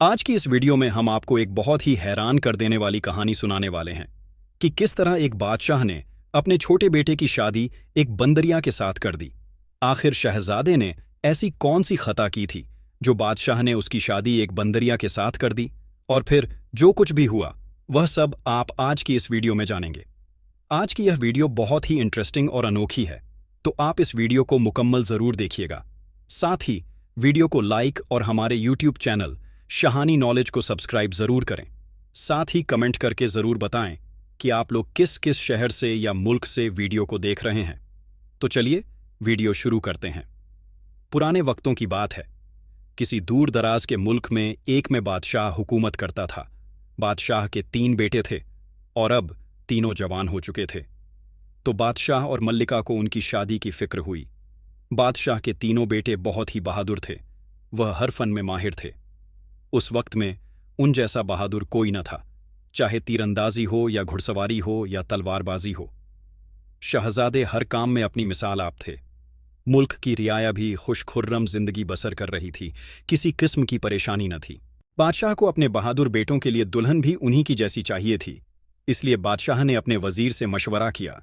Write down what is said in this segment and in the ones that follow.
आज की इस वीडियो में हम आपको एक बहुत ही हैरान कर देने वाली कहानी सुनाने वाले हैं कि किस तरह एक बादशाह ने अपने छोटे बेटे की शादी एक बंदरिया के साथ कर दी। आखिर शहजादे ने ऐसी कौन सी खता की थी जो बादशाह ने उसकी शादी एक बंदरिया के साथ कर दी, और फिर जो कुछ भी हुआ वह सब आप आज की इस वीडियो में जानेंगे। आज की यह वीडियो बहुत ही इंटरेस्टिंग और अनोखी है, तो आप इस वीडियो को मुकम्मल ज़रूर देखिएगा। साथ ही वीडियो को लाइक और हमारे यूट्यूब चैनल शहानी नॉलेज को सब्सक्राइब ज़रूर करें। साथ ही कमेंट करके ज़रूर बताएं कि आप लोग किस किस शहर से या मुल्क से वीडियो को देख रहे हैं। तो चलिए वीडियो शुरू करते हैं। पुराने वक्तों की बात है। किसी दूर दराज के मुल्क में एक में बादशाह हुकूमत करता था। बादशाह के 3 बेटे थे और अब तीनों जवान हो चुके थे। तो बादशाह और मल्लिका को उनकी शादी की फिक्र हुई। बादशाह के तीनों बेटे बहुत ही बहादुर थे। वह हर फन में माहिर थे। उस वक्त में उन जैसा बहादुर कोई न था, चाहे तीरंदाजी हो या घुड़सवारी हो या तलवारबाजी हो। शहजादे हर काम में अपनी मिसाल आप थे। मुल्क की रियाया भी खुशखुर्रम जिंदगी बसर कर रही थी, किसी किस्म की परेशानी न थी। बादशाह को अपने बहादुर बेटों के लिए दुल्हन भी उन्हीं की जैसी चाहिए थी, इसलिए बादशाह ने अपने वजीर से मशवरा किया।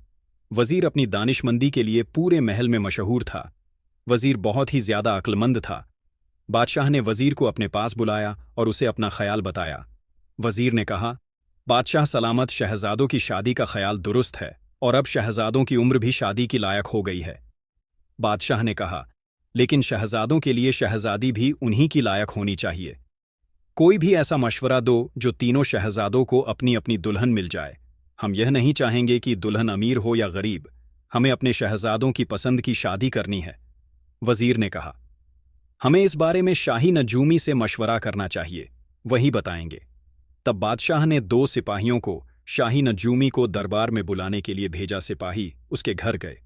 वजीर अपनी दानिशमंदी के लिए पूरे महल में मशहूर था। वजीर बहुत ही ज्यादा अक्लमंद था। बादशाह ने वजीर को अपने पास बुलाया और उसे अपना ख्याल बताया। वजीर ने कहा, बादशाह सलामत, शहजादों की शादी का ख्याल दुरुस्त है और अब शहजादों की उम्र भी शादी की लायक हो गई है। बादशाह ने कहा, लेकिन शहजादों के लिए शहजादी भी उन्हीं की लायक होनी चाहिए। कोई भी ऐसा मशवरा दो जो तीनों शहजादों को अपनी अपनी दुल्हन मिल जाए। हम यह नहीं चाहेंगे कि दुल्हन अमीर हो या गरीब, हमें अपने शहजादों की पसंद की शादी करनी है। वजीर ने कहा, हमें इस बारे में शाही नजूमी से मशवरा करना चाहिए, वही बताएंगे। तब बादशाह ने 2 सिपाहियों को शाही नजूमी को दरबार में बुलाने के लिए भेजा। सिपाही उसके घर गए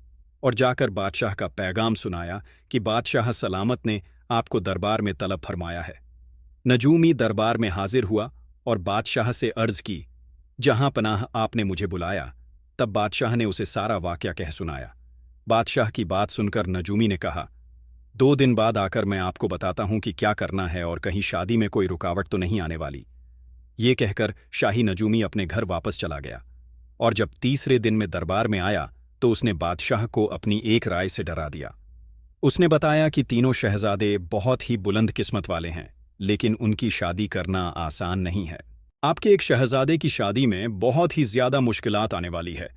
और जाकर बादशाह का पैगाम सुनाया कि बादशाह सलामत ने आपको दरबार में तलब फरमाया है। नजूमी दरबार में हाजिर हुआ और बादशाह से अर्ज की, जहां पनाह आपने मुझे बुलाया। तब बादशाह ने उसे सारा वाकया कह सुनाया। बादशाह की बात सुनकर नजूमी ने कहा, 2 दिन बाद आकर मैं आपको बताता हूं कि क्या करना है और कहीं शादी में कोई रुकावट तो नहीं आने वाली। ये कहकर शाही नजूमी अपने घर वापस चला गया और जब तीसरे दिन में दरबार में आया तो उसने बादशाह को अपनी एक राय से डरा दिया। उसने बताया कि तीनों शहजादे बहुत ही बुलंद किस्मत वाले हैं, लेकिन उनकी शादी करना आसान नहीं है। आपके एक शहजादे की शादी में बहुत ही ज्यादा मुश्किलात आने वाली है,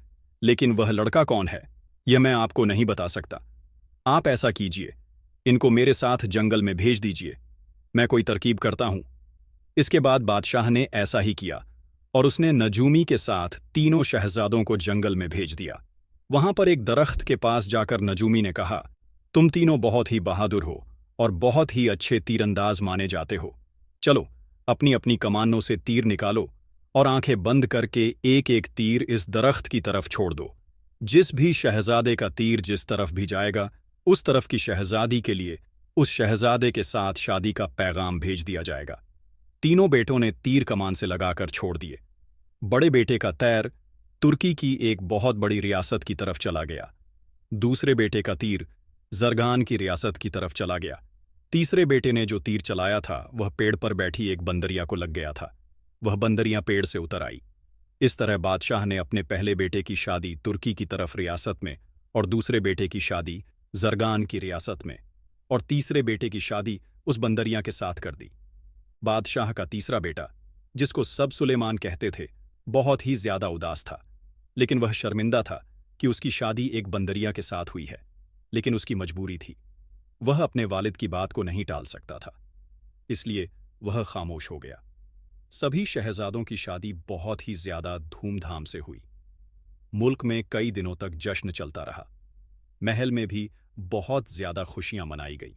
लेकिन वह लड़का कौन है यह मैं आपको नहीं बता सकता। आप ऐसा कीजिए, इनको मेरे साथ जंगल में भेज दीजिए, मैं कोई तरकीब करता हूं। इसके बाद बादशाह ने ऐसा ही किया और उसने नजूमी के साथ तीनों शहजादों को जंगल में भेज दिया। वहां पर एक दरख्त के पास जाकर नजूमी ने कहा, तुम तीनों बहुत ही बहादुर हो और बहुत ही अच्छे तीरंदाज माने जाते हो। चलो अपनी अपनी कमानों से तीर निकालो और आंखें बंद करके एक एक तीर इस दरख्त की तरफ छोड़ दो। जिस भी शहजादे का तीर जिस तरफ भी जाएगा उस तरफ की शहजादी के लिए उस शहजादे के साथ शादी का पैगाम भेज दिया जाएगा। तीनों बेटों ने तीर कमान से लगाकर छोड़ दिए। बड़े बेटे का तैर तुर्की की एक बहुत बड़ी रियासत की तरफ चला गया। दूसरे बेटे का तीर जरगान की रियासत की तरफ चला गया। तीसरे बेटे ने जो तीर चलाया था वह पेड़ पर बैठी एक बंदरिया को लग गया था। वह बंदरिया पेड़ से उतर आई। इस तरह बादशाह ने अपने पहले बेटे की शादी तुर्की की तरफ रियासत में और दूसरे बेटे की शादी जरगान की रियासत में और तीसरे बेटे की शादी उस बंदरिया के साथ कर दी। बादशाह का तीसरा बेटा, जिसको सब सुलेमान कहते थे, बहुत ही ज्यादा उदास था, लेकिन वह शर्मिंदा था कि उसकी शादी एक बंदरिया के साथ हुई है, लेकिन उसकी मजबूरी थी। वह अपने वालिद की बात को नहीं टाल सकता था, इसलिए वह खामोश हो गया। सभी शहजादों की शादी बहुत ही ज्यादा धूमधाम से हुई। मुल्क में कई दिनों तक जश्न चलता रहा। महल में भी बहुत ज्यादा खुशियां मनाई गई,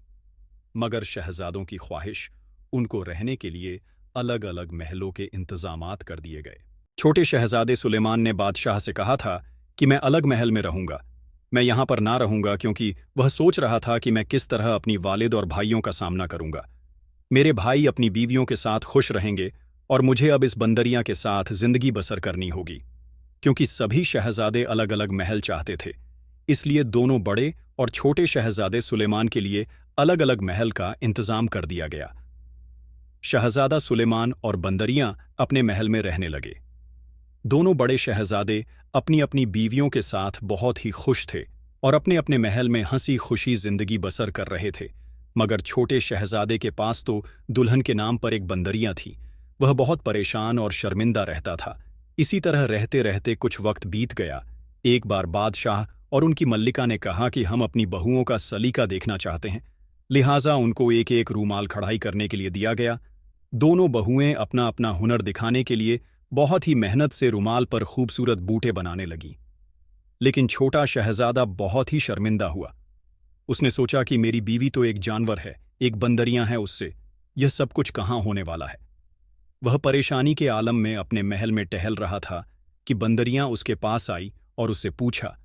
मगर शहजादों की ख्वाहिश उनको रहने के लिए अलग अलग महलों के इंतजामात कर दिए गए। छोटे शहजादे सुलेमान ने बादशाह से कहा था कि मैं अलग महल में रहूंगा, मैं यहां पर ना रहूंगा, क्योंकि वह सोच रहा था कि मैं किस तरह अपनी वालिद और भाइयों का सामना करूंगा। मेरे भाई अपनी बीवियों के साथ खुश रहेंगे और मुझे अब इस बंदरिया के साथ जिंदगी बसर करनी होगी। क्योंकि सभी शहजादे अलग अलग महल चाहते थे, इसलिए दोनों बड़े और छोटे शहजादे सुलेमान के लिए अलग अलग महल का इंतजाम कर दिया गया। शहजादा सुलेमान और बंदरियां अपने महल में रहने लगे। दोनों बड़े शहजादे अपनी अपनी बीवियों के साथ बहुत ही खुश थे और अपने अपने महल में हंसी खुशी जिंदगी बसर कर रहे थे। मगर छोटे शहजादे के पास तो दुल्हन के नाम पर एक बंदरियां थी। वह बहुत परेशान और शर्मिंदा रहता था। इसी तरह रहते रहते कुछ वक्त बीत गया। एक बार बादशाह और उनकी मल्लिका ने कहा कि हम अपनी बहुओं का सलीका देखना चाहते हैं, लिहाजा उनको एक एक रूमाल कढ़ाई करने के लिए दिया गया। दोनों बहुएं अपना अपना हुनर दिखाने के लिए बहुत ही मेहनत से रूमाल पर खूबसूरत बूटे बनाने लगीं। लेकिन छोटा शहजादा बहुत ही शर्मिंदा हुआ। उसने सोचा कि मेरी बीवी तो एक जानवर है, एक बंदरियां है, उससे यह सब कुछ कहाँ होने वाला है। वह परेशानी के आलम में अपने महल में टहल रहा था कि बंदरियां उसके पास आई और उससे पूछा,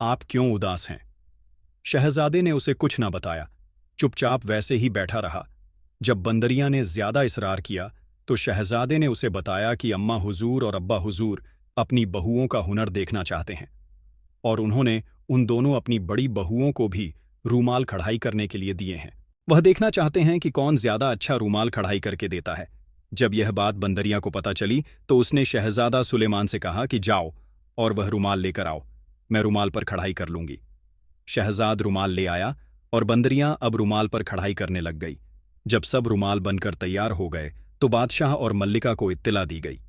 आप क्यों उदास हैं? शहजादे ने उसे कुछ न बताया, चुपचाप वैसे ही बैठा रहा। जब बंदरियां ने ज्यादा इसरार किया तो शहजादे ने उसे बताया कि अम्मा हुजूर और अब्बा हुजूर अपनी बहुओं का हुनर देखना चाहते हैं और उन्होंने उन दोनों अपनी बड़ी बहुओं को भी रूमाल कढ़ाई करने के लिए दिए हैं। वह देखना चाहते हैं कि कौन ज्यादा अच्छा रूमाल कढ़ाई करके देता है। जब यह बात बंदरियां को पता चली तो उसने शहजादा सुलेमान से कहा कि जाओ और वह रूमाल लेकर आओ, मैं रूमाल पर कढ़ाई कर लूंगी। शहजाद रूमाल ले आया और बंदरियां अब रूमाल पर कढ़ाई करने लग गई। जब सब रूमाल बनकर तैयार हो गए तो बादशाह और मल्लिका को इत्तला दी गई।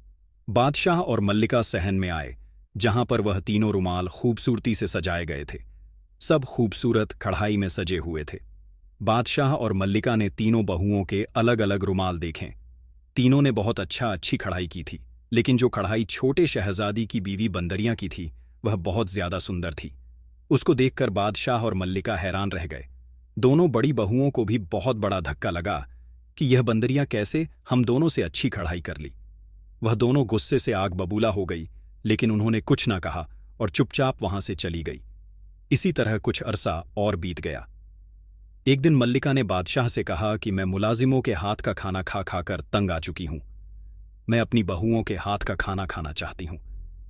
बादशाह और मल्लिका सहन में आए, जहां पर वह तीनों रूमाल खूबसूरती से सजाए गए थे। सब खूबसूरत कढ़ाई में सजे हुए थे। बादशाह और मल्लिका ने तीनों बहुओं के अलग अलग रूमाल देखे। तीनों ने बहुत अच्छी कढ़ाई की थी, लेकिन जो कढ़ाई छोटे शहजादी की बीवी बंदरियां की थी वह बहुत ज्यादा सुंदर थी। उसको देखकर बादशाह और मल्लिका हैरान रह गए। दोनों बड़ी बहुओं को भी बहुत बड़ा धक्का लगा कि यह बंदरियां कैसे हम दोनों से अच्छी कढ़ाई कर ली। वह दोनों गुस्से से आग बबूला हो गई, लेकिन उन्होंने कुछ न कहा और चुपचाप वहां से चली गई। इसी तरह कुछ अरसा और बीत गया। एक दिन मल्लिका ने बादशाह से कहा कि मैं मुलाजिमों के हाथ का खाना खा खाकर तंग आ चुकी हूं। मैं अपनी बहुओं के हाथ का खाना खाना चाहती हूं।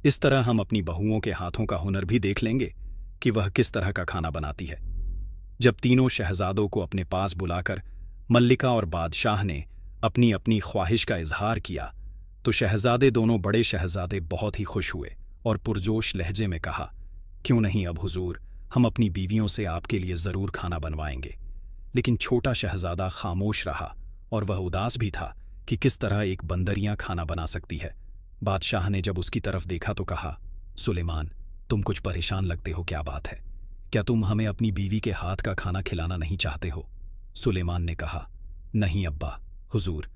इस तरह हम अपनी बहुओं के हाथों का हुनर भी देख लेंगे कि वह किस तरह का खाना बनाती है। जब तीनों शहजादों को अपने पास बुलाकर मल्लिका और बादशाह ने अपनी अपनी ख्वाहिश का इजहार किया तो शहजादे, दोनों बड़े शहजादे बहुत ही खुश हुए और पुरजोश लहजे में कहा, क्यों नहीं अब हुजूर, हम अपनी बीवियों से आपके लिए जरूर खाना बनवाएंगे। लेकिन छोटा शहजादा खामोश रहा और वह उदास भी था कि किस तरह एक बंदरियां खाना बना सकती है। बादशाह ने जब उसकी तरफ देखा तो कहा, सुलेमान, तुम कुछ परेशान लगते हो, क्या बात है? क्या तुम हमें अपनी बीवी के हाथ का खाना खिलाना नहीं चाहते हो? सुलेमान ने कहा, नहीं अब्बा हुजूर,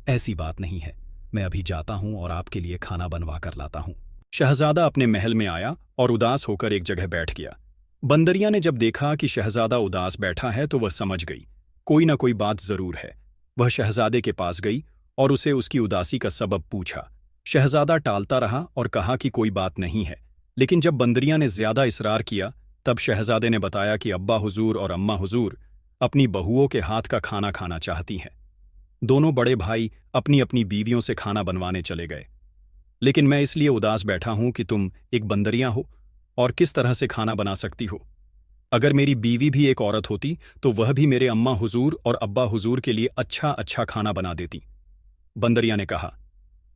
ऐसी बात नहीं है, मैं अभी जाता हूं और आपके लिए खाना बनवा कर लाता हूं। शहजादा अपने महल में आया और उदास होकर एक जगह बैठ गया। बंदरियां ने जब देखा कि शहजादा उदास बैठा है तो वह समझ गई कोई ना कोई बात जरूर है। वह शहजादे के पास गई और उसे उसकी उदासी का सबब पूछा। शहजादा टालता रहा और कहा कि कोई बात नहीं है, लेकिन जब बंदरियां ने ज्यादा इसरार किया तब शहजादे ने बताया कि अब्बा हुजूर और अम्मा हुजूर अपनी बहुओं के हाथ का खाना खाना चाहती हैं। दोनों बड़े भाई अपनी अपनी बीवियों से खाना बनवाने चले गए। लेकिन मैं इसलिए उदास बैठा हूं कि तुम एक बंदरियां हो और किस तरह से खाना बना सकती हो। अगर मेरी बीवी भी एक औरत होती तो वह भी मेरे अम्मा हुजूर और अब्बा हुजूर के लिए अच्छा खाना बना देती। बंदरियां ने कहा,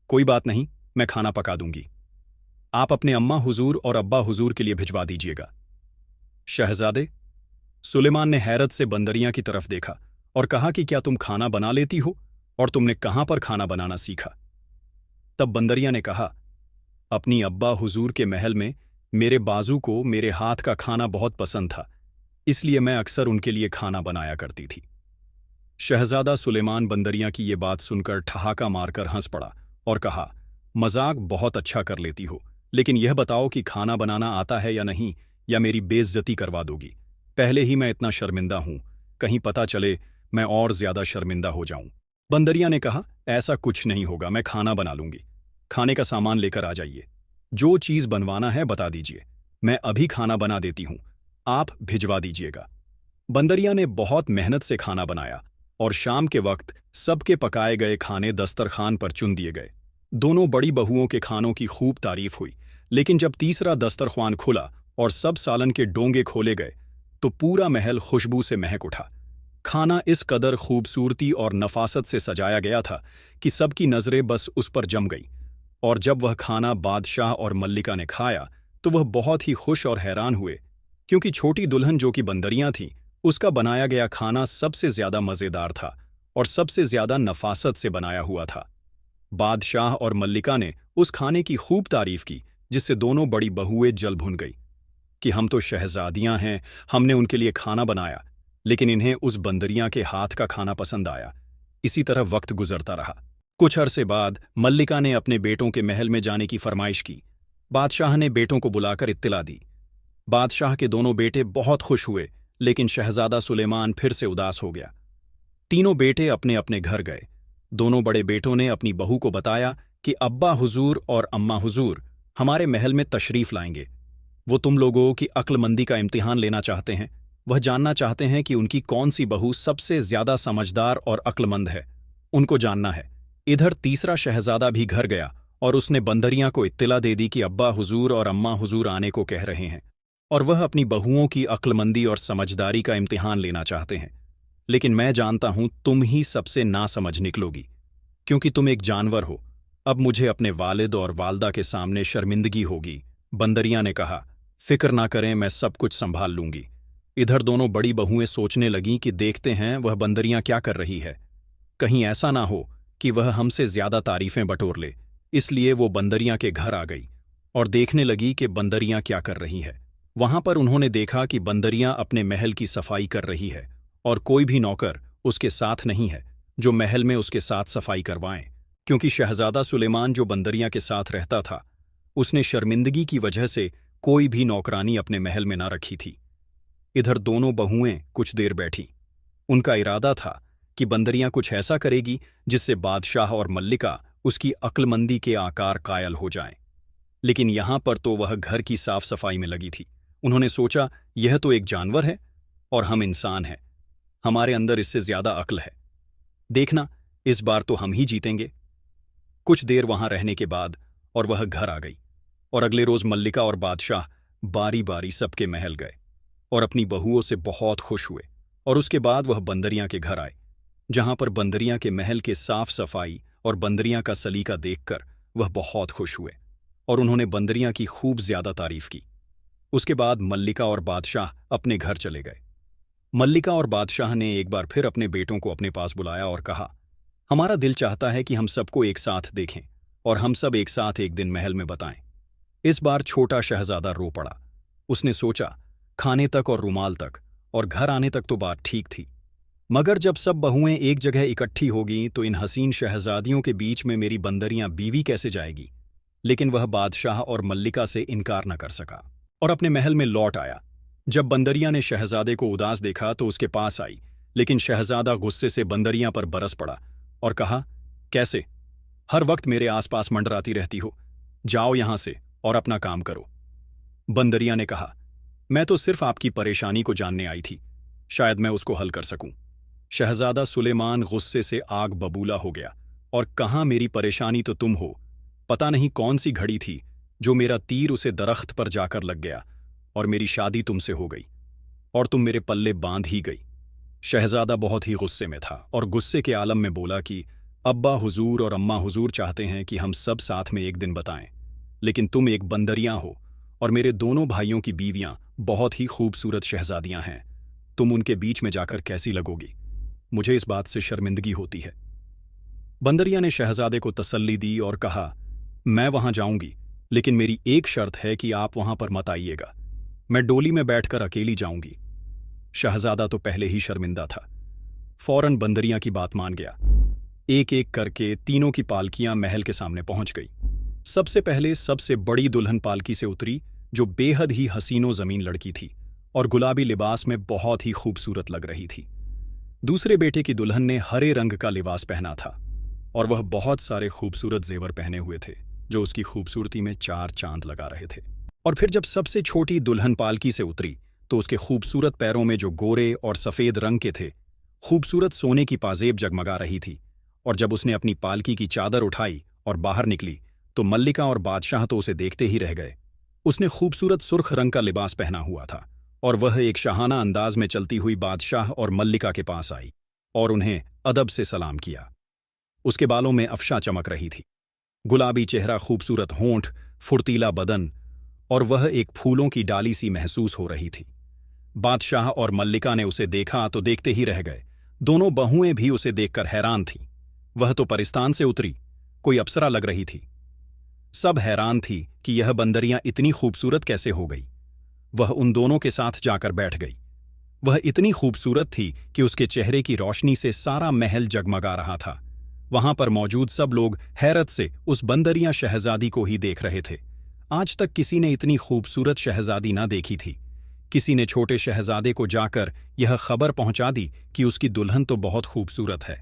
कोई बात नहीं, मैं खाना पका दूंगी, आप अपने अम्मा हुजूर और अब्बा हुजूर के लिए भिजवा दीजिएगा। शहजादे, सुलेमान ने हैरत से बंदरियां की तरफ देखा और कहा कि क्या तुम खाना बना लेती हो और तुमने कहां पर खाना बनाना सीखा? तब बंदरियां ने कहा, अपनी अब्बा हुजूर के महल में मेरे बाजू को मेरे हाथ का खाना बहुत पसंद था, इसलिए मैं अक्सर उनके लिए खाना बनाया करती थी। शहजादा सुलेमान बंदरियां की ये बात सुनकर ठहाका मारकर हंस पड़ा और कहा, मजाक बहुत अच्छा कर लेती हो, लेकिन यह बताओ कि खाना बनाना आता है या नहीं, या मेरी बेइज्जती करवा दोगी। पहले ही मैं इतना शर्मिंदा हूं, कहीं पता चले मैं और ज्यादा शर्मिंदा हो जाऊं। बंदरियां ने कहा, ऐसा कुछ नहीं होगा, मैं खाना बना लूंगी। खाने का सामान लेकर आ जाइए, जो चीज बनवाना है बता दीजिए, मैं अभी खाना बना देती हूं, आप भिजवा दीजिएगा। बंदरियां ने बहुत मेहनत से खाना बनाया और शाम के वक्त सबके पकाए गए खाने दस्तरखान पर चुन दिए गए। दोनों बड़ी बहुओं के खानों की खूब तारीफ हुई, लेकिन जब तीसरा दस्तरखान खुला और सब सालन के डोंगे खोले गए तो पूरा महल खुशबू से महक उठा। खाना इस कदर खूबसूरती और नफासत से सजाया गया था कि सबकी नजरें बस उस पर जम गई। और जब वह खाना बादशाह और मल्लिका ने खाया तो वह बहुत ही खुश और हैरान हुए, क्योंकि छोटी दुल्हन जो कि बंदरियां थी, उसका बनाया गया खाना सबसे ज्यादा मजेदार था और सबसे ज्यादा नफासत से बनाया हुआ था। बादशाह और मल्लिका ने उस खाने की खूब तारीफ की, जिससे दोनों बड़ी बहुएं जल भुन गई कि हम तो शहजादियां हैं, हमने उनके लिए खाना बनाया, लेकिन इन्हें उस बंदरियां के हाथ का खाना पसंद आया। इसी तरह वक्त गुजरता रहा। कुछ अरसे बाद मल्लिका ने अपने बेटों के महल में जाने की फरमाइश की। बादशाह ने बेटों को बुलाकर इत्तिला दी। बादशाह के दोनों बेटे बहुत खुश हुए, लेकिन शहजादा सुलेमान फिर से उदास हो गया। तीनों बेटे अपने अपने घर गए। दोनों बड़े बेटों ने अपनी बहू को बताया कि अब्बा हुजूर और अम्मा हुजूर हमारे महल में तशरीफ लाएंगे। वो तुम लोगों की अक्लमंदी का इम्तिहान लेना चाहते हैं। वह जानना चाहते हैं कि उनकी कौन सी बहू सबसे ज्यादा समझदार और अक्लमंद है। उनको जानना है। इधर तीसरा शहजादा भी घर गया और उसने बंदरियां को इत्तिला दे दी कि अब्बा हुजूर और अम्मा हुजूर आने को कह रहे हैं और वह अपनी बहुओं की अक्लमंदी और समझदारी का इम्तिहान लेना चाहते हैं। लेकिन मैं जानता हूं तुम ही सबसे नासमझ निकलोगी, क्योंकि तुम एक जानवर हो। अब मुझे अपने वालिद और वालदा के सामने शर्मिंदगी होगी। बंदरियां ने कहा, फिक्र ना करें, मैं सब कुछ संभाल लूंगी। इधर दोनों बड़ी बहुएं सोचने लगीं कि देखते हैं वह बंदरियां क्या कर रही है। कहीं ऐसा ना हो कि वह हमसे ज्यादा तारीफें बटोर ले। इसलिए वो बंदरियां के घर आ गई और देखने लगी कि बंदरियां क्या कर रही है। वहां पर उन्होंने देखा कि बंदरियां अपने महल की सफाई कर रही है और कोई भी नौकर उसके साथ नहीं है जो महल में उसके साथ सफाई करवाएं, क्योंकि शहजादा सुलेमान जो बंदरियां के साथ रहता था, उसने शर्मिंदगी की वजह से कोई भी नौकरानी अपने महल में ना रखी थी। इधर दोनों बहुएं कुछ देर बैठी। उनका इरादा था कि बंदरियां कुछ ऐसा करेगी जिससे बादशाह और मल्लिका उसकी अक्लमंदी के आकार कायल हो जाएं। लेकिन यहां पर तो वह घर की साफ सफाई में लगी थी। उन्होंने सोचा, यह तो एक जानवर है और हम इंसान हैं, हमारे अंदर इससे ज्यादा अक्ल है। देखना, इस बार तो हम ही जीतेंगे। कुछ देर वहां रहने के बाद और वह घर आ गई और अगले रोज मल्लिका और बादशाह बारी बारी सबके महल गए और अपनी बहुओं से बहुत खुश हुए। और उसके बाद वह बंदरियां के घर आए, जहां पर बंदरियां के महल के साफ सफाई और बंदरियां का सलीका देखकर वह बहुत खुश हुए और उन्होंने बंदरियां की खूब ज्यादा तारीफ की। उसके बाद मल्लिका और बादशाह अपने घर चले गए। मल्लिका और बादशाह ने एक बार फिर अपने बेटों को अपने पास बुलाया और कहा, हमारा दिल चाहता है कि हम सबको एक साथ देखें और हम सब एक साथ एक दिन महल में बताएं। इस बार छोटा शहजादा रो पड़ा। उसने सोचा, खाने तक और रुमाल तक और घर आने तक तो बात ठीक थी, मगर जब सब बहुएं एक जगह इकट्ठी होगी तो इन हसीन शहजादियों के बीच में मेरी बंदरियां बीवी कैसे जाएगी। लेकिन वह बादशाह और मल्लिका से इनकार न कर सका और अपने महल में लौट आया। जब बंदरियां ने शहजादे को उदास देखा तो उसके पास आई, लेकिन शहजादा गुस्से से बंदरियां पर बरस पड़ा और कहा, कैसे हर वक्त मेरे आसपास मंडराती रहती हो, जाओ यहां से और अपना काम करो। बंदरियां ने कहा, मैं तो सिर्फ आपकी परेशानी को जानने आई थी, शायद मैं उसको हल कर सकूं। शहजादा सुलेमान गुस्से से आग बबूला हो गया और कहा, मेरी परेशानी तो तुम हो। पता नहीं कौन सी घड़ी थी जो मेरा तीर उसे दरख्त पर जाकर लग गया और मेरी शादी तुमसे हो गई और तुम मेरे पल्ले बांध ही गई। शहजादा बहुत ही गुस्से में था और गुस्से के आलम में बोला कि अब्बा हुजूर और अम्मा हुजूर चाहते हैं कि हम सब साथ में एक दिन बताएं, लेकिन तुम एक बंदरियां हो और मेरे दोनों भाइयों की बीवियां बहुत ही खूबसूरत शहजादियां हैं। तुम उनके बीच में जाकर कैसी लगोगी? मुझे इस बात से शर्मिंदगी होती है। बंदरियां ने शहजादे को तसल्ली दी और कहा, मैं वहां जाऊंगी, लेकिन मेरी एक शर्त है कि आप वहां पर मत आइएगा। मैं डोली में बैठकर अकेली जाऊंगी। शहजादा तो पहले ही शर्मिंदा था, फौरन बंदरियां की बात मान गया। एक एक करके तीनों की पालकियां महल के सामने पहुंच गई। सबसे पहले सबसे बड़ी दुल्हन पालकी से उतरी, जो बेहद ही हसीनो जमीन लड़की थी और गुलाबी लिबास में बहुत ही खूबसूरत लग रही थी। दूसरे बेटे की दुल्हन ने हरे रंग का लिबास पहना था और वह बहुत सारे खूबसूरत जेवर पहने हुए थे, जो उसकी खूबसूरती में चार चांद लगा रहे थे। और फिर जब सबसे छोटी दुल्हन पालकी से उतरी तो उसके खूबसूरत पैरों में जो गोरे और सफेद रंग के थे, खूबसूरत सोने की पाजेब जगमगा रही थी। और जब उसने अपनी पालकी की चादर उठाई और बाहर निकली तो मल्लिका और बादशाह तो उसे देखते ही रह गए। उसने खूबसूरत सुर्ख रंग का लिबास पहना हुआ था और वह एक शाहाना अंदाज में चलती हुई बादशाह और मल्लिका के पास आई और उन्हें अदब से सलाम किया। उसके बालों में अफशा चमक रही थी, गुलाबी चेहरा, खूबसूरत होंठ, फुर्तीला बदन, और वह एक फूलों की डाली सी महसूस हो रही थी। बादशाह और मल्लिका ने उसे देखा तो देखते ही रह गए। दोनों बहुएं भी उसे देखकर हैरान थीं। वह तो परिस्तान से उतरी, कोई अप्सरा लग रही थी। सब हैरान थी कि यह बंदरियां इतनी खूबसूरत कैसे हो गई। वह उन दोनों के साथ जाकर बैठ गई। वह इतनी खूबसूरत थी कि उसके चेहरे की रोशनी से सारा महल जगमगा रहा था। वहां पर मौजूद सब लोग हैरत से उस बंदरियां शहजादी को ही देख रहे थे। आज तक किसी ने इतनी खूबसूरत शहजादी ना देखी थी। किसी ने छोटे शहजादे को जाकर यह खबर पहुंचा दी कि उसकी दुल्हन तो बहुत खूबसूरत है,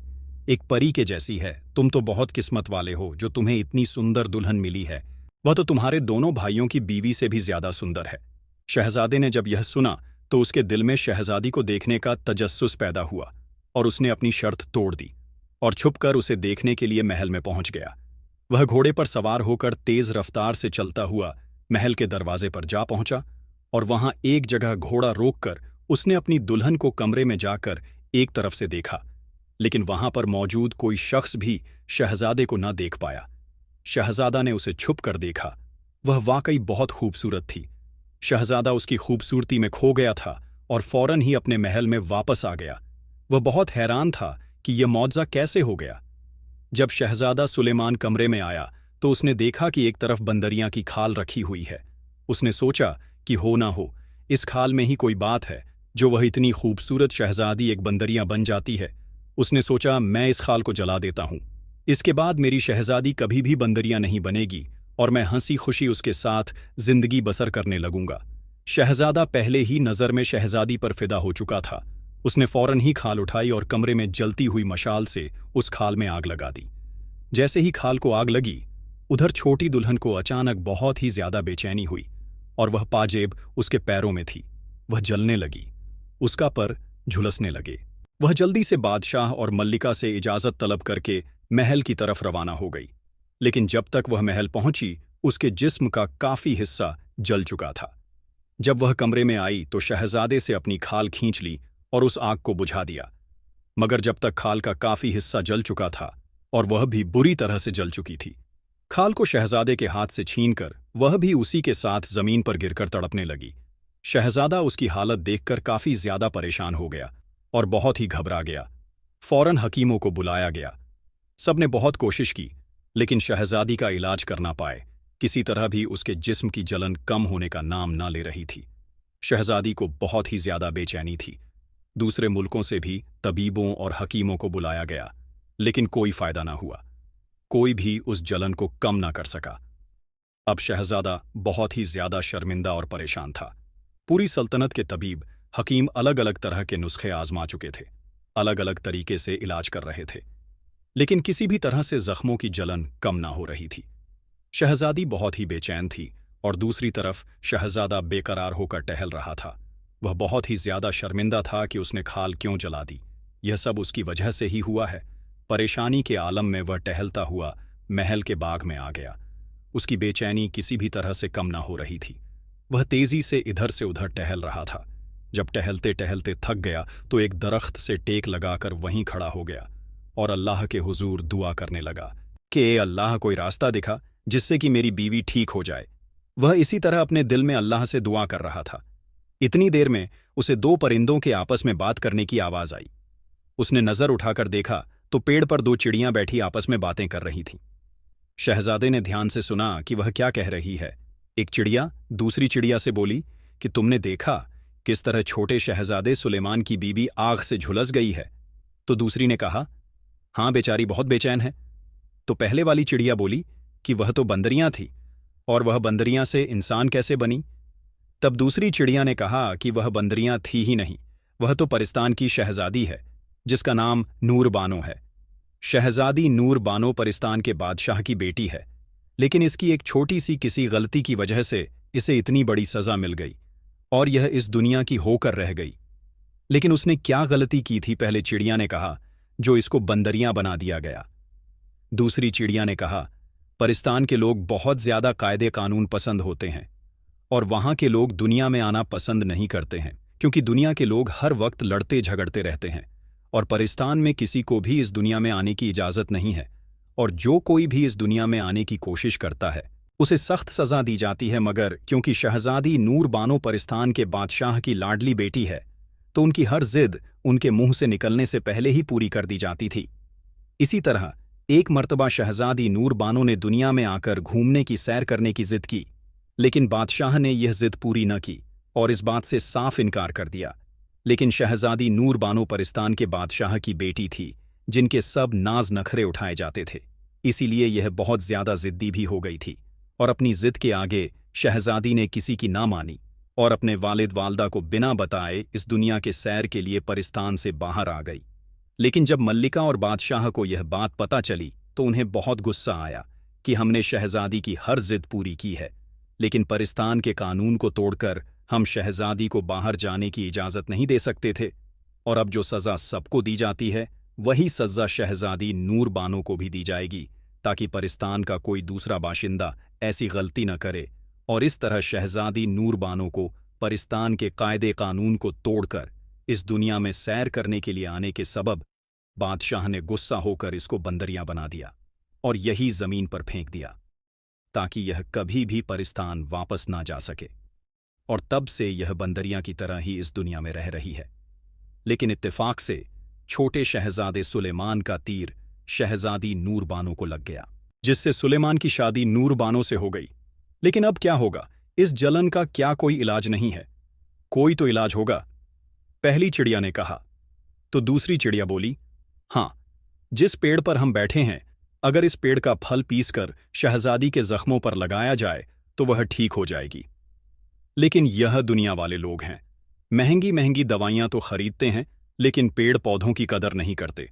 एक परी के जैसी है। तुम तो बहुत किस्मत वाले हो जो तुम्हें इतनी सुंदर दुल्हन मिली है। वह तो तुम्हारे दोनों भाइयों की बीवी से भी ज्यादा सुंदर है। शहजादे ने जब यह सुना तो उसके दिल में शहजादी को देखने का तजस्सुस पैदा हुआ और उसने अपनी शर्त तोड़ दी और छुपकर उसे देखने के लिए महल में पहुंच गया। वह घोड़े पर सवार होकर तेज रफ्तार से चलता हुआ महल के दरवाजे पर जा पहुंचा और वहां एक जगह घोड़ा रोककर उसने अपनी दुल्हन को कमरे में जाकर एक तरफ से देखा, लेकिन वहां पर मौजूद कोई शख्स भी शहजादे को न देख पाया। शहजादा ने उसे छुप कर देखा। वह वाकई बहुत खूबसूरत थी। शहजादा उसकी खूबसूरती में खो गया था और फौरन ही अपने महल में वापस आ गया। वह बहुत हैरान था कि यह मौजज़ा कैसे हो गया। जब शहजादा सुलेमान कमरे में आया तो उसने देखा कि एक तरफ बंदरियां की खाल रखी हुई है। उसने सोचा कि हो ना हो इस खाल में ही कोई बात है जो वह इतनी खूबसूरत शहजादी एक बंदरियां बन जाती है। उसने सोचा, मैं इस खाल को जला देता हूं। इसके बाद मेरी शहजादी कभी भी बंदरियां नहीं बनेगी और मैं हंसी खुशी उसके साथ जिंदगी बसर करने लगूंगा। शहजादा पहले ही नज़र में शहजादी पर फिदा हो चुका था। उसने फौरन ही खाल उठाई और कमरे में जलती हुई मशाल से उस खाल में आग लगा दी। जैसे ही खाल को आग लगी, उधर छोटी दुल्हन को अचानक बहुत ही ज्यादा बेचैनी हुई और वह पाजेब उसके पैरों में थी। वह जलने लगी, उसका पर झुलसने लगे। वह जल्दी से बादशाह और मल्लिका से इजाजत तलब करके महल की तरफ रवाना हो गई, लेकिन जब तक वह महल पहुंची उसके जिस्म का काफी हिस्सा जल चुका था। जब वह कमरे में आई तो शहजादे से अपनी खाल खींच ली और उस आग को बुझा दिया, मगर जब तक खाल का काफी हिस्सा जल चुका था और वह भी बुरी तरह से जल चुकी थी। खाल को शहजादे के हाथ से छीनकर वह भी उसी के साथ जमीन पर गिरकर तड़पने लगी। शहजादा उसकी हालत देखकर काफी ज्यादा परेशान हो गया और बहुत ही घबरा गया। फौरन हकीमों को बुलाया गया। सबने बहुत कोशिश की लेकिन शहजादी का इलाज कर ना पाए। किसी तरह भी उसके जिस्म की जलन कम होने का नाम ना ले रही थी। शहजादी को बहुत ही ज्यादा बेचैनी थी। दूसरे मुल्कों से भी तबीबों और हकीमों को बुलाया गया, लेकिन कोई फायदा ना हुआ। कोई भी उस जलन को कम ना कर सका। अब शहजादा बहुत ही ज्यादा शर्मिंदा और परेशान था। पूरी सल्तनत के तबीब, हकीम अलग अलग तरह के नुस्खे आजमा चुके थे, अलग अलग तरीके से इलाज कर रहे थे, लेकिन किसी भी तरह से जख्मों की जलन कम ना हो रही थी। शहजादी बहुत ही बेचैन थी और दूसरी तरफ शहजादा बेकरार होकर टहल रहा था। वह बहुत ही ज्यादा शर्मिंदा था कि उसने खाल क्यों जला दी। यह सब उसकी वजह से ही हुआ है। परेशानी के आलम में वह टहलता हुआ महल के बाग में आ गया। उसकी बेचैनी किसी भी तरह से कम ना हो रही थी। वह तेजी से इधर से उधर टहल रहा था। जब टहलते टहलते थक गया तो एक दरख्त से टेक लगाकर वहीं खड़ा हो गया और अल्लाह के हुजूर दुआ करने लगा कि ए अल्लाह, कोई रास्ता दिखा जिससे कि मेरी बीवी ठीक हो जाए। वह इसी तरह अपने दिल में अल्लाह से दुआ कर रहा था। इतनी देर में उसे दो परिंदों के आपस में बात करने की आवाज आई। उसने नजर उठाकर देखा तो पेड़ पर दो चिड़ियां बैठी आपस में बातें कर रही थीं। शहजादे ने ध्यान से सुना कि वह क्या कह रही है। एक चिड़िया दूसरी चिड़िया से बोली कि तुमने देखा किस तरह छोटे शहजादे सुलेमान की बीबी आग से झुलस गई है। तो दूसरी ने कहा, हाँ, बेचारी बहुत बेचैन है। तो पहले वाली चिड़िया बोली कि वह तो बंदरियां थी और वह बंदरियां से इंसान कैसे बनी। तब दूसरी चिड़िया ने कहा कि वह बंदरियां थी ही नहीं, वह तो परिस्तान की शहजादी है जिसका नाम नूर बानो है। शहजादी नूर बानो परिस्तान के बादशाह की बेटी है, लेकिन इसकी एक छोटी सी किसी गलती की वजह से इसे इतनी बड़ी सजा मिल गई और यह इस दुनिया की होकर रह गई। लेकिन उसने क्या गलती की थी, पहले चिड़िया ने कहा, जो इसको बंदरियां बना दिया गया। दूसरी चिड़िया ने कहा, परिस्तान के लोग बहुत ज्यादा कायदे कानून पसंद होते हैं और वहाँ के लोग दुनिया में आना पसंद नहीं करते हैं, क्योंकि दुनिया के लोग हर वक्त लड़ते झगड़ते रहते हैं और परिस्तान में किसी को भी इस दुनिया में आने की इजाज़त नहीं है। और जो कोई भी इस दुनिया में आने की कोशिश करता है उसे सख्त सज़ा दी जाती है, मगर क्योंकि शहज़ादी नूर बानो परिस्तान के बादशाह की लाडली बेटी है तो उनकी हर जिद उनके मुंह से निकलने से पहले ही पूरी कर दी जाती थी। इसी तरह एक मर्तबा शहज़ादी नूर बानो ने दुनिया में आकर घूमने की सैर करने की जिद की, लेकिन बादशाह ने यह जिद पूरी न की और इस बात से साफ इनकार कर दिया। लेकिन शहज़ादी नूर बानो परिस्तान के बादशाह की बेटी थी, जिनके सब नाज नखरे उठाए जाते थे, इसीलिए यह बहुत ज्यादा जिद्दी भी हो गई थी और अपनी जिद के आगे शहज़ादी ने किसी की ना मानी और अपने वालिद वालदा को बिना बताए इस दुनिया के सैर के लिए परिस्तान से बाहर आ गई। लेकिन जब मल्लिका और बादशाह को यह बात पता चली तो उन्हें बहुत गुस्सा आया कि हमने शहज़ादी की हर जिद पूरी की है, लेकिन परिस्तान के कानून को तोड़कर हम शहज़ादी को बाहर जाने की इजाज़त नहीं दे सकते थे। और अब जो सज़ा सबको दी जाती है वही सज़ा शहज़ादी नूर बानो को भी दी जाएगी, ताकि परिस्तान का कोई दूसरा बाशिंदा ऐसी गलती न करे। और इस तरह शहज़ादी नूर बानो को परिस्तान के कायदे कानून को तोड़कर इस दुनिया में सैर करने के लिए आने के सबब बादशाह ने गुस्सा होकर इसको बंदरियां बना दिया और यही ज़मीन पर फेंक दिया, ताकि यह कभी भी परिस्तान वापस ना जा सके। और तब से यह बंदरियां की तरह ही इस दुनिया में रह रही है। लेकिन इत्तेफाक से छोटे शहजादे सुलेमान का तीर शहजादी नूर बानो को लग गया, जिससे सुलेमान की शादी नूर बानो से हो गई। लेकिन अब क्या होगा? इस जलन का क्या कोई इलाज नहीं है? कोई तो इलाज होगा, पहली चिड़िया ने कहा। तो दूसरी चिड़िया बोली, हाँ, जिस पेड़ पर हम बैठे हैं, अगर इस पेड़ का फल पीसकर शहजादी के जख्मों पर लगाया जाए तो वह ठीक हो जाएगी। लेकिन यह दुनिया वाले लोग हैं, महंगी महंगी दवाइयां तो खरीदते हैं, लेकिन पेड़ पौधों की कदर नहीं करते,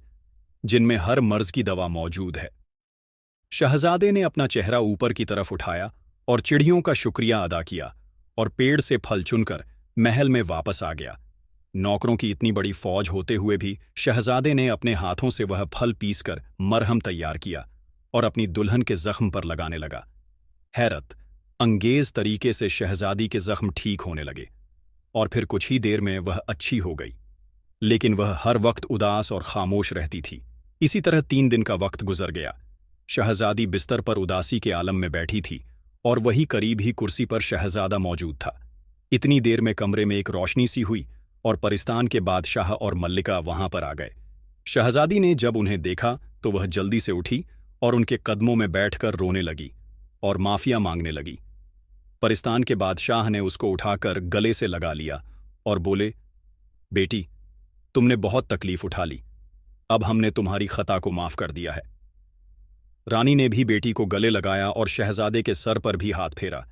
जिनमें हर मर्ज की दवा मौजूद है। शहजादे ने अपना चेहरा ऊपर की तरफ उठाया और चिड़ियों का शुक्रिया अदा किया और पेड़ से फल चुनकर महल में वापस आ गया। नौकरों की इतनी बड़ी फौज होते हुए भी शहजादे ने अपने हाथों से वह फल पीसकर मरहम तैयार किया और अपनी दुल्हन के जख्म पर लगाने लगा। हैरत अंगेज तरीके से शहजादी के जख्म ठीक होने लगे और फिर कुछ ही देर में वह अच्छी हो गई। लेकिन वह हर वक्त उदास और खामोश रहती थी। इसी तरह 3 दिन का वक्त गुजर गया। शहजादी बिस्तर पर उदासी के आलम में बैठी थी और वही करीब ही कुर्सी पर शहजादा मौजूद था। इतनी देर में कमरे में एक रोशनी सी हुई और परिस्तान के बादशाह और मल्लिका वहां पर आ गए। शहजादी ने जब उन्हें देखा तो वह जल्दी से उठी और उनके कदमों में बैठकर रोने लगी और माफिया मांगने लगी। परिस्तान के बादशाह ने उसको उठाकर गले से लगा लिया और बोले, बेटी, तुमने बहुत तकलीफ उठा ली, अब हमने तुम्हारी खता को माफ कर दिया है। रानी ने भी बेटी को गले लगाया और शहजादे के सर पर भी हाथ फेरा।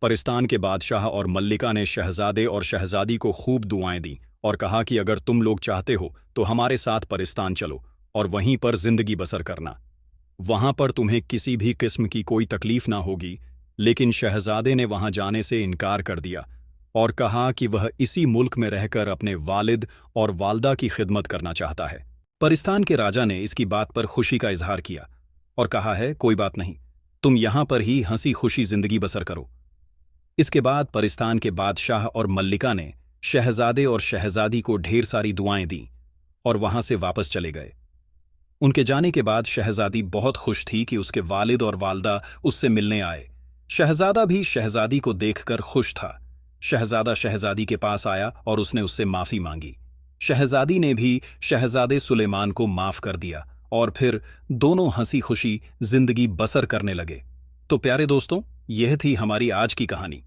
परिस्तान के बादशाह और मल्लिका ने शहजादे और शहजादी को खूब दुआएं दी और कहा कि अगर तुम लोग चाहते हो तो हमारे साथ परिस्तान चलो और वहीं पर जिंदगी बसर करना। वहां पर तुम्हें किसी भी किस्म की कोई तकलीफ ना होगी। लेकिन शहजादे ने वहां जाने से इनकार कर दिया और कहा कि वह इसी मुल्क में रहकर अपने वालिद और वालदा की खिदमत करना चाहता है। परिस्तान के राजा ने इसकी बात पर खुशी का इजहार किया और कहा है, कोई बात नहीं, तुम यहां पर ही हंसी खुशी जिंदगी बसर करो। इसके बाद परिस्तान के बादशाह और मल्लिका ने शहजादे और शहजादी को ढेर सारी दुआएं दी और वहां से वापस चले गए। उनके जाने के बाद शहजादी बहुत खुश थी कि उसके वालिद और वालदा उससे मिलने आए। शहजादा भी शहजादी को देखकर खुश था। शहजादा शहजादी के पास आया और उसने उससे माफी मांगी। शहजादी ने भी शहजादे सुलेमान को माफ कर दिया और फिर दोनों हंसी खुशी जिंदगी बसर करने लगे। तो प्यारे दोस्तों, यह थी हमारी आज की कहानी।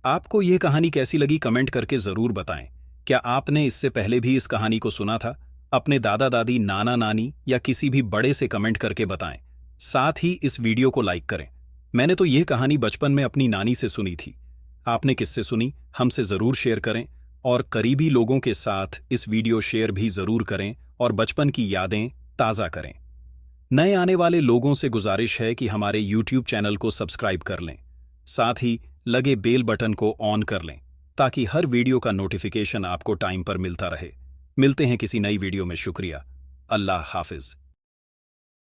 आपको यह कहानी कैसी लगी कमेंट करके जरूर बताएं। क्या आपने इससे पहले भी इस कहानी को सुना था? अपने दादा दादी, नाना नानी या किसी भी बड़े से कमेंट करके बताएं। साथ ही इस वीडियो को लाइक करें। मैंने तो यह कहानी बचपन में अपनी नानी से सुनी थी। आपने किससे सुनी हमसे जरूर शेयर करें और करीबी लोगों के साथ इस वीडियो शेयर भी जरूर करें और बचपन की यादें ताज़ा करें। नए आने वाले लोगों से गुजारिश है कि हमारे YouTube चैनल को सब्सक्राइब कर लें, साथ ही लगे बेल बटन को ऑन कर लें ताकि हर वीडियो का नोटिफिकेशन आपको टाइम पर मिलता रहे। मिलते हैं किसी नई वीडियो में। शुक्रिया। अल्लाह हाफिज।